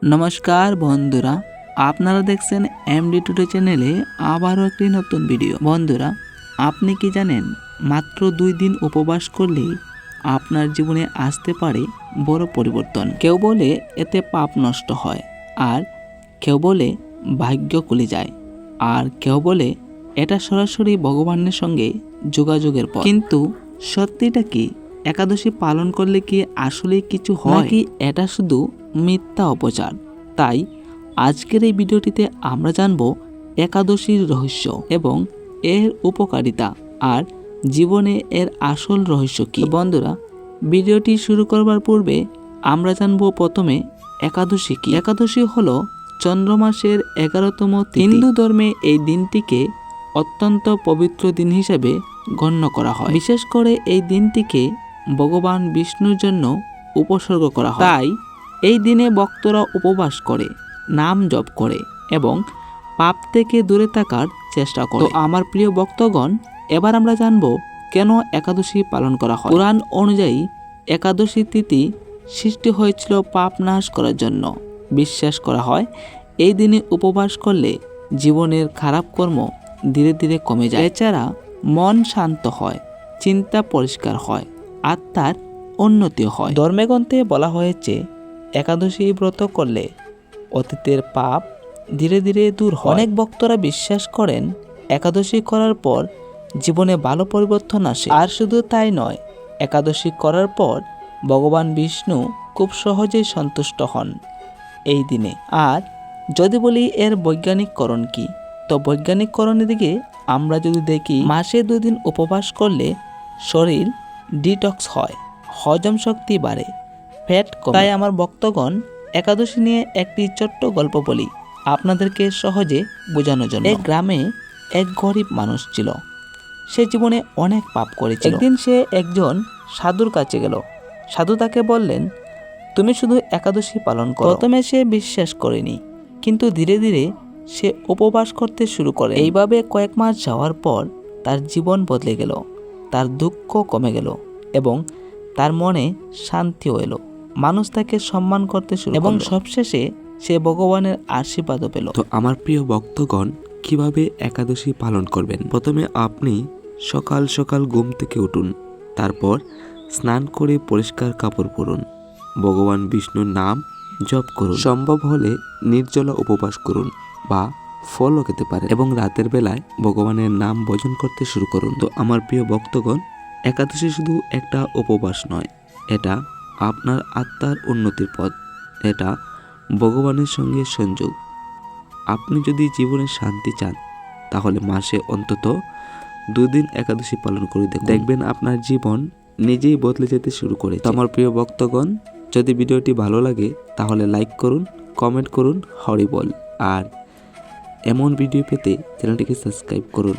নমস্কার বন্ধুরা, আপনারা দেখছেন এমডি টুডে চ্যানেলে আবারও একটি নতুন ভিডিও। বন্ধুরা, আপনি কি জানেন মাত্র 2 দিন উপবাস করলেই আপনার জীবনে আসতে পারে বড় পরিবর্তন। কেউ বলে এতে পাপ নষ্ট হয়, আর কেউ বলে ভাগ্য খুলে যায়, আর কেউ বলে এটা সরাসরি ভগবানের সঙ্গে যোগাযোগের পথ। কিন্তু সত্যিটা কি? একাদশী পালন করলে কি আসলেই কিছু হয়, নাকি এটা শুধু মিথ্যা অপচার? তাই আজকের এই ভিডিওটিতে আমরা জানব একাদশীর রহস্য এবং এর উপকারিতা আর জীবনে এর আসল রহস্য কি। বন্ধুরা, ভিডিওটি শুরু করবার পূর্বে আমরা জানব প্রথমে একাদশী কি। একাদশী হলো চন্দ্রমাসের 11তম তিথি। হিন্দু ধর্মে এই দিনটিকে অত্যন্ত পবিত্র দিন হিসেবে গণ্য করা হয়। বিশেষ করে এই দিনটিকে ভগবান বিষ্ণুর জন্য উপসর্গ করা হয়। তাই এই দিনে ভক্তরা উপবাস করে, নাম জপ করে এবং পাপ থেকে দূরে থাকার চেষ্টা করে। তো আমার প্রিয় ভক্তগণ, এবার আমরা জানব কেন একাদশী পালন করা হয়। পুরাণ অনুযায়ী একাদশী তিথি সৃষ্টি হয়েছিল পাপ নাশ করার জন্য। বিশ্বাস করা হয় এই দিনে উপবাস করলে জীবনের খারাপ কর্ম ধীরে ধীরে কমে যায়। এছাড়া মন শান্ত হয়, চিন্তা পরিষ্কার হয়, আত্মার উন্নতি হয়। ধর্মগ্রন্থে বলা হয়েছে একাদশী ব্রত করলে অতীতের পাপ ধীরে ধীরে দূর হয়। অনেক ভক্তরা বিশ্বাস করেন একাদশী করার পর জীবনে ভালো পরিবর্তন আসে। আর শুধু তাই নয়, একাদশী করার পর ভগবান বিষ্ণু খুব সহজেই সন্তুষ্ট হন এই দিনে। আর যদি বলি এর বৈজ্ঞানিক কারণ কি, তো বৈজ্ঞানিক কারণের দিকে আমরা যদি দেখি, মাসে 2 দিন উপবাস করলে শরীর ডিটক্স হয়, হজম শক্তি বাড়ে, ফ্যাট কমে। তাই আমার ভক্তগণ, একাদশী নিয়ে একটি ছোট্ট গল্প বলি আপনাদেরকে সহজে বোঝানোর জন্য। এক গ্রামে এক গরিব মানুষ ছিল। সে জীবনে অনেক পাপ করেছিল। একদিন সে একজন সাধুর কাছে গেল। সাধু তাকে বললেন, তুমি শুধু একাদশী পালন করো। প্রথমে সে বিশ্বাস করেনি, কিন্তু ধীরে ধীরে সে উপবাস করতে শুরু করে। এইভাবে কয়েক মাস যাওয়ার পর তার জীবন বদলে গেল, তার দুঃখ কমে গেল এবং তার মনে শান্তিও এলো। মানুষ তাকে সম্মান করতে শুরু এবং সবশেষে সে ভগবানের আশীর্বাদও পেল। তো আমার প্রিয় ভক্তগণ, কিভাবে একাদশী পালন করবেন? প্রথমে আপনি সকাল সকাল ঘুম থেকে উঠুন, তারপর স্নান করে পরিষ্কার কাপড় পরুন, ভগবান বিষ্ণুর নাম জপ করুন, সম্ভব হলে নির্জলা উপবাস করুন বা ফলও খেতে পারেন এবং রাতের বেলায় ভগবানের নাম ভজন করতে শুরু করুন। তো আমার প্রিয় ভক্তগণ, একাদশী শুধু একটা উপবাস নয়, এটা আপনার আত্মার উন্নতির পথ, এটা ভগবানের সঙ্গে সংযোগ। আপনি যদি জীবনে শান্তি চান, তাহলে মাসে অন্তত 2 দিন একাদশী পালন করে দেখবেন আপনার জীবন নিজেই বদলে যেতে শুরু করে। তো আমার প্রিয় ভক্তগণ, যদি ভিডিওটি ভালো লাগে তাহলে লাইক করুন, কমেন্ট করুন, হরি বল। আর এমন ভিডিও পেতে চ্যানেলটিকে সাবস্ক্রাইব করুন।